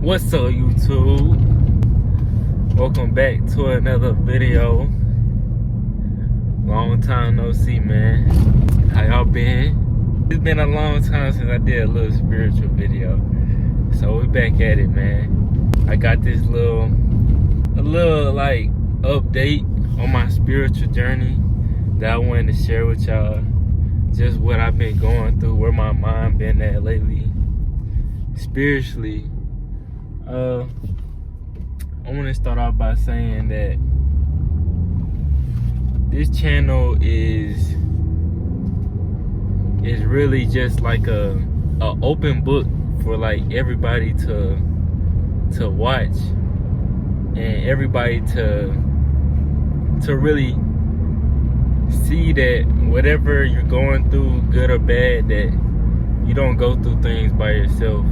What's up, YouTube? Welcome back to another video. Long time no see, man. How y'all been? It's been a long time since I did a little spiritual video, so we back at it, man. I got this little like update on my spiritual journey that I wanted to share with y'all. Just what I've been going through, where my mind been at lately, spiritually. I want to start off by saying that this channel is really just like a open book for like everybody to watch, and everybody to really see that whatever you're going through, good or bad, that you don't go through things by yourself.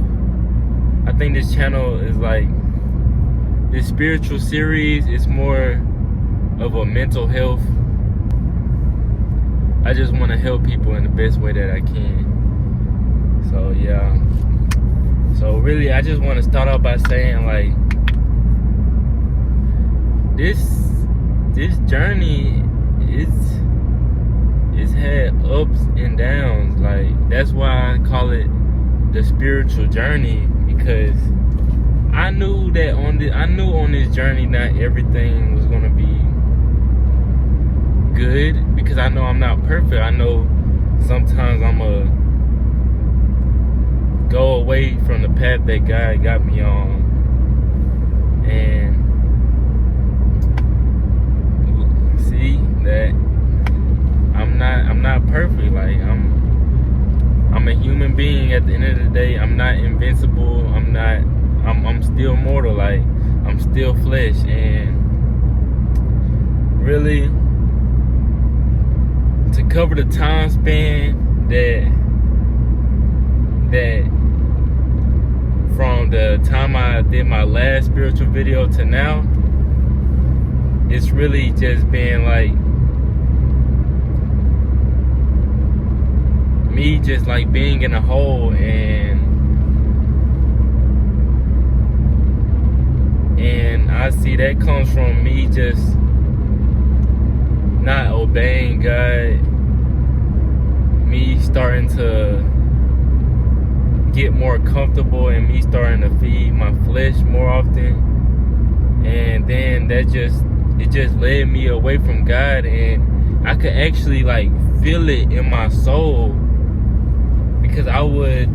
I think this channel is like, this spiritual series is more of a mental health. I just want to help people in the best way that I can. So yeah. So really, I just want to start off by saying, like, this journey it's had ups and downs. Like, that's why I call it the spiritual journey, because I knew on this journey not everything was gonna be good, because I know I'm not perfect. I know sometimes I'm gonna go away from the path that God got me on, and see that I'm not perfect. Like, I'm a human being at the end of the day. I'm not invincible. I'm still mortal. Like, I'm still flesh. And really, to cover the time span that from the time I did my last spiritual video to now, it's really just been like me just like being in a hole, and I see that comes from me just not obeying God, me starting to get more comfortable, and me starting to feed my flesh more often, and then it just led me away from God. And I could actually like feel it in my soul, because I would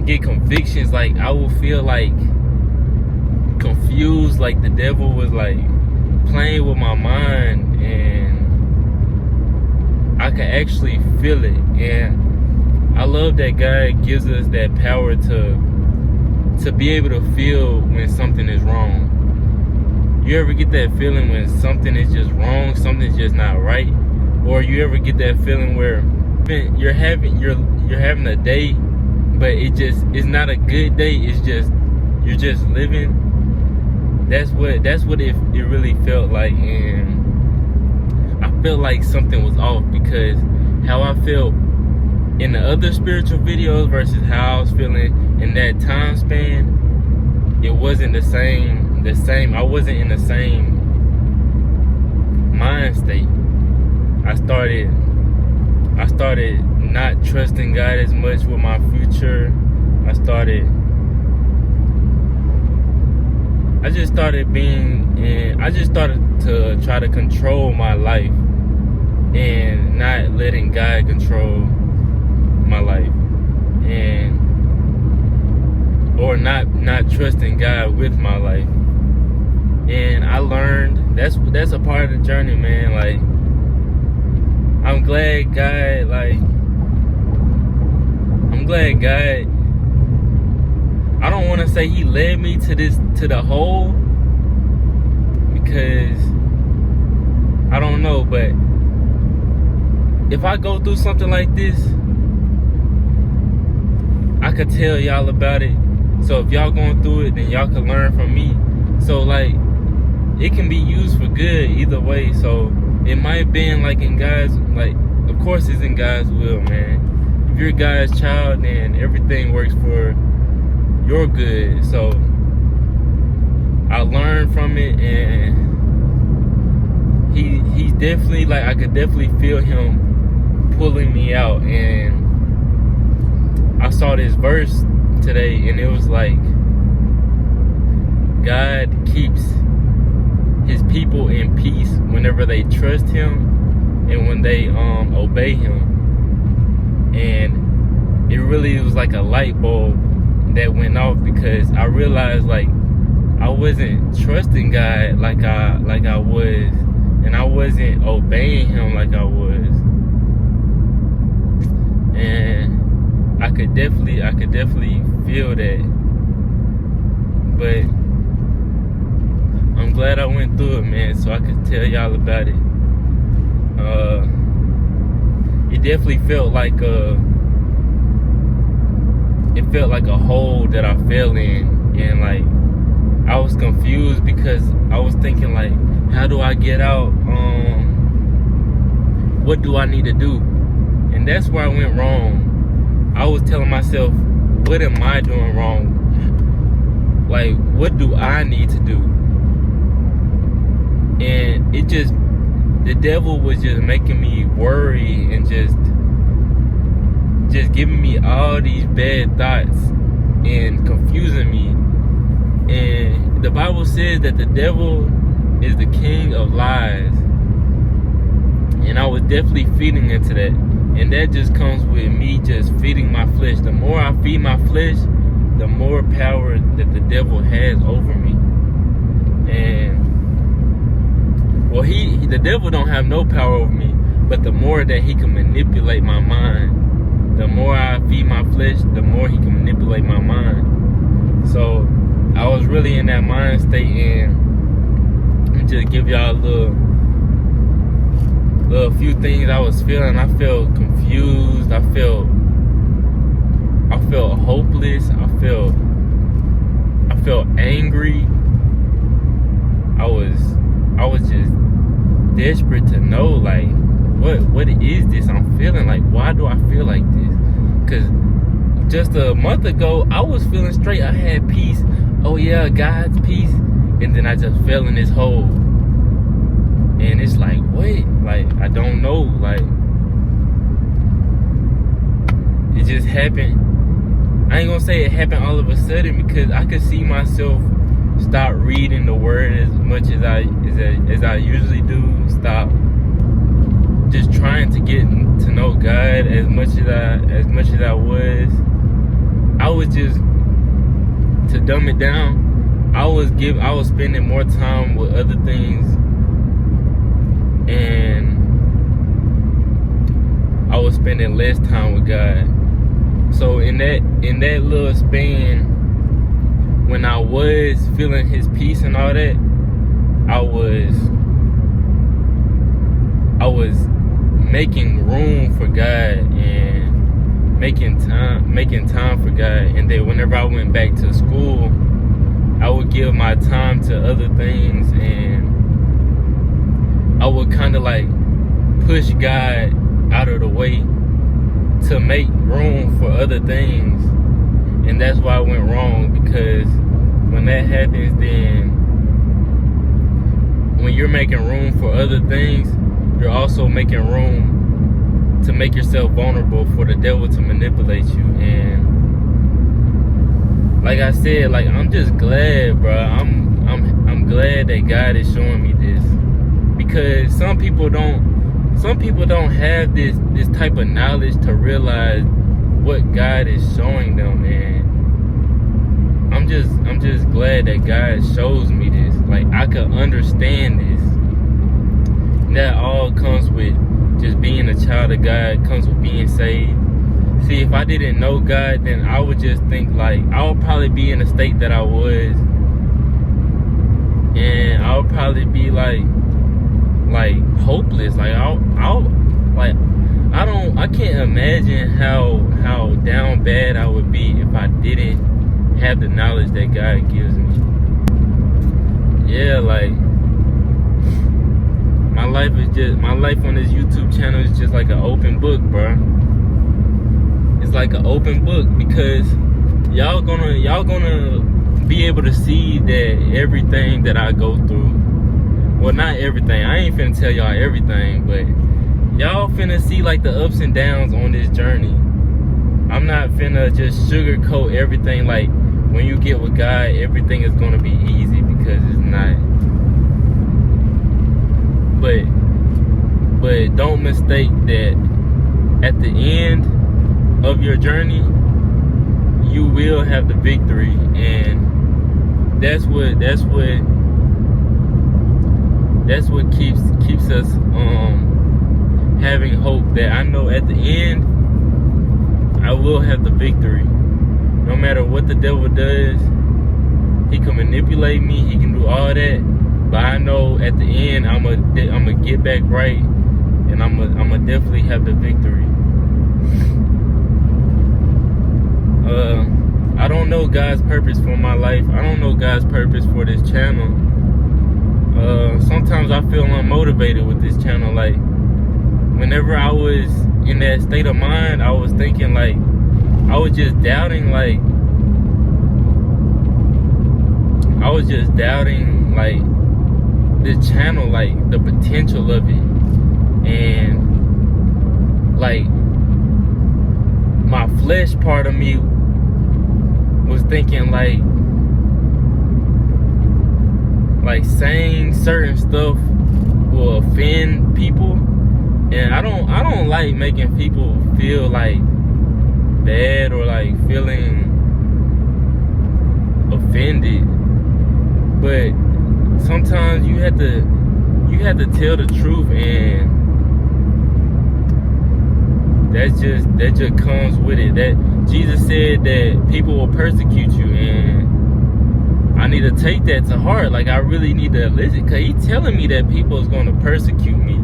get convictions. Like, I would feel like confused, like the devil was like playing with my mind, and I could actually feel it. And I love that God gives us that power to be able to feel when something is wrong. You ever get that feeling when something is just wrong, something's just not right? Or you ever get that feeling where you're having a day, but it's not a good day, it's just, you're just living? That's what it really felt like. And I felt like something was off, because how I felt in the other spiritual videos versus how I was feeling in that time span, it wasn't the same. I wasn't in the same mind state. I started not trusting God as much with my future. I just started to try to control my life, and not letting God control my life, or not trusting God with my life. And I learned that's a part of the journey, man. Like, I'm glad God, I don't want to say he led me to the hole, because I don't know, but if I go through something like this, I could tell y'all about it. So if y'all going through it, then y'all can learn from me. So like, it can be used for good either way. So it might have been like in God's, like, of course it's in God's will, man. If you're God's child, then everything works for your good. So I learned from it, and he's definitely, like, I could definitely feel him pulling me out. And I saw this verse today, and it was like, God keeps his people in peace whenever they trust him and when they obey him. And it really was like a light bulb that went off, because I realized, like, I wasn't trusting God like I was, and I wasn't obeying him like I was. And I could definitely feel that. But I'm glad I went through it, man, so I could tell y'all about it. It definitely felt like a hole that I fell in, and like I was confused because I was thinking, like, how do I get out? What do I need to do? And that's where I went wrong. I was telling myself, what am I doing wrong? Like, what do I need to do? And the devil was just making me worry and just giving me all these bad thoughts and confusing me. And the Bible says that the devil is the king of lies. And I was definitely feeding into that. And that just comes with me just feeding my flesh. The more I feed my flesh, the more power that the devil has over me. And well, the devil don't have no power over me, but the more that he can manipulate my mind, the more I feed my flesh, the more he can manipulate my mind. So I was really in that mind state, and just give y'all a little few things I was feeling. I felt confused. I felt hopeless. I felt angry. I was just desperate to know, like, what is this I'm feeling? Like, why do I feel like this? Because just a month ago, I was feeling straight. I had peace. Oh yeah, God's peace. And then I just fell in this hole. And it's like, wait, like, I don't know. Like, it just happened. I ain't gonna say it happened all of a sudden, because I could see myself stop reading the word as much as I usually do. Stop just trying to get to know God as much as I was. I was just, to dumb it down, I was spending more time with other things, and I was spending less time with God. So in that little span, when I was feeling his peace and all that, I was making room for God and making time for God. And then whenever I went back to school, I would give my time to other things, and I would kind of like push God out of the way to make room for other things. And that's why I went wrong, because when that happens, then when you're making room for other things, you're also making room to make yourself vulnerable for the devil to manipulate you. And like I said, like, I'm just glad, bro. I'm glad that God is showing me this, because some people don't have this type of knowledge to realize what God is showing them. And I'm just glad that God shows me this. Like, I could understand this. And that all comes with just being a child of God, comes with being saved. See, if I didn't know God, then I would just think, like, I would probably be in the state that I was, and I would probably be like hopeless. Like, I can't imagine how down bad I would be if I didn't have the knowledge that God gives me. Yeah, like, my life on this YouTube channel is just like an open book, bro. It's like an open book, because y'all gonna be able to see that everything that I go through, well, not everything, I ain't finna tell y'all everything, but y'all finna see like the ups and downs on this journey. I'm not finna just sugarcoat everything like when you get with God, everything is gonna be easy, because it's not. But don't mistake that at the end of your journey, you will have the victory, and that's what keeps us having hope, that I know at the end I will have the victory. No matter what the devil does, he can manipulate me, he can do all that, but I know at the end I'm gonna get back right, and I'm gonna definitely have the victory. I don't know God's purpose for my life. I don't know God's purpose for this channel. Sometimes I feel unmotivated with this channel. Like, whenever I was in that state of mind, I was thinking like, I was just doubting like the channel, like the potential of it, and like my flesh part of me was thinking like saying certain stuff will offend people, and I don't like making people feel like bad or like feeling offended. But sometimes you have to tell the truth, and that just comes with it. That Jesus said that people will persecute you, and I need to take that to heart. Like, I really need to listen, because he's telling me that people is going to persecute me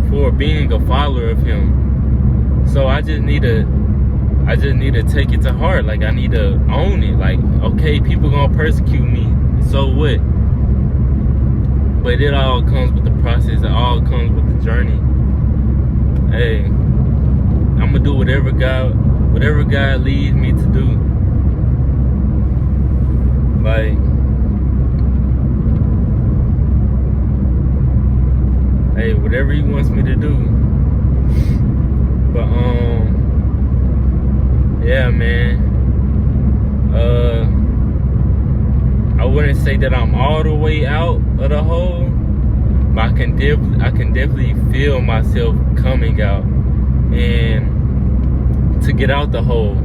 for being a follower of him. So I just need to take it to heart. Like, I need to own it. Like, okay, people gonna persecute me, so what? But it all comes with the process. It all comes with the journey. Hey, I'm gonna do whatever God leads me to do. Like, hey, whatever he wants me to do. But yeah, man. I wouldn't say that I'm all the way out of the hole, but I can definitely feel myself coming out. And to get out the hole,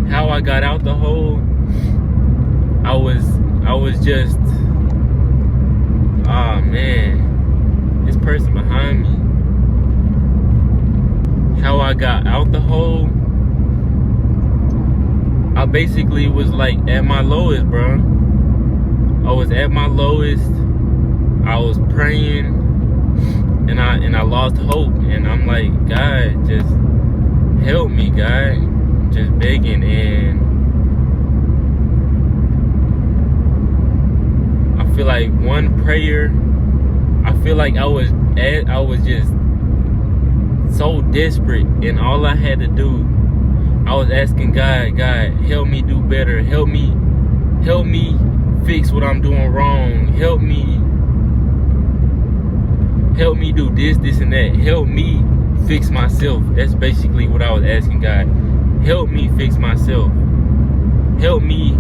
how I got out the hole, I was just, oh man, this person behind me. How I got out the hole, I basically was like at my lowest, bro. I was at my lowest. I was praying, and I lost hope. And I'm like, God, just help me, God. Just begging. And I feel like one prayer, I feel like I was just so desperate, and all I had to do, I was asking God, help me do better. Help me fix what I'm doing wrong. Help me do this and that. Help me fix myself. That's basically what I was asking God. Help me fix myself. Help me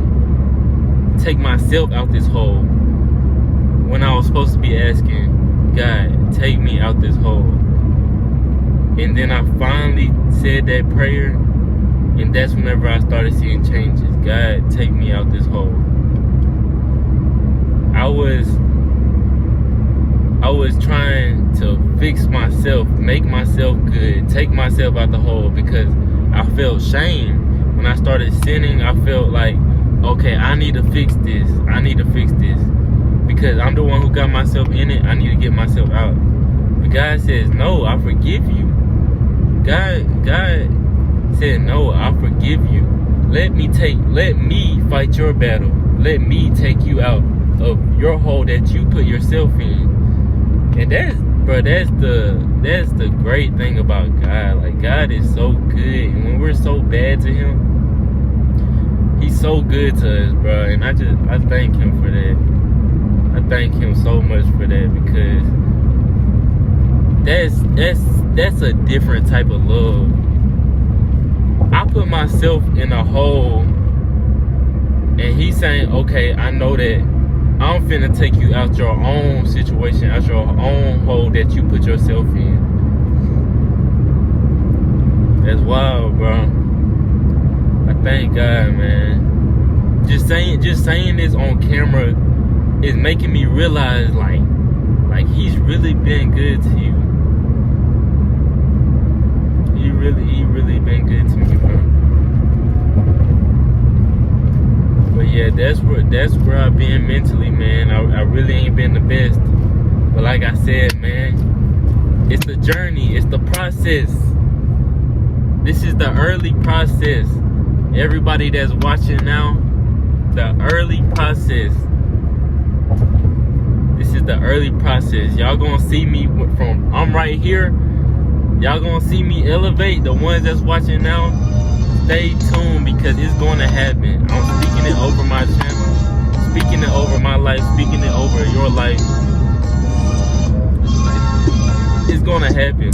take myself out this hole. When I was supposed to be asking, God, take me out this hole. And then I finally said that prayer, and that's whenever I started seeing changes. God, take me out this hole. I was trying to fix myself, make myself good, take myself out the hole, because I felt shame. When I started sinning, I felt like, okay, I need to fix this. I need to fix this. Because I'm the one who got myself in it, I need to get myself out. But God says, no, I forgive you. God said, no, I forgive you. Let me fight your battle. Let me take you out of your hole that you put yourself in. And that's the great thing about God. Like, God is so good, and when we're so bad to him, he's so good to us, bro. And I thank him for that. I thank him so much for that, because that's a different type of love. I put myself in a hole, and he's saying, okay, I know that I'm finna take you out your own situation, out your own hole that you put yourself in. That's wild, bro. I thank God, man. Just saying this on camera is making me realize, like he's really been good to you. He really been good to me, bro. But yeah, that's where I've been mentally, man. I really ain't been the best. But like I said, man, it's the journey, it's the process. This is the early process. Everybody that's watching now, the early process. This is the early process. Y'all gonna see me from, I'm right here. Y'all gonna see me elevate. The ones that's watching now, stay tuned, because it's gonna happen. I'm speaking it over my channel, speaking it over my life, speaking it over your life. It's gonna happen.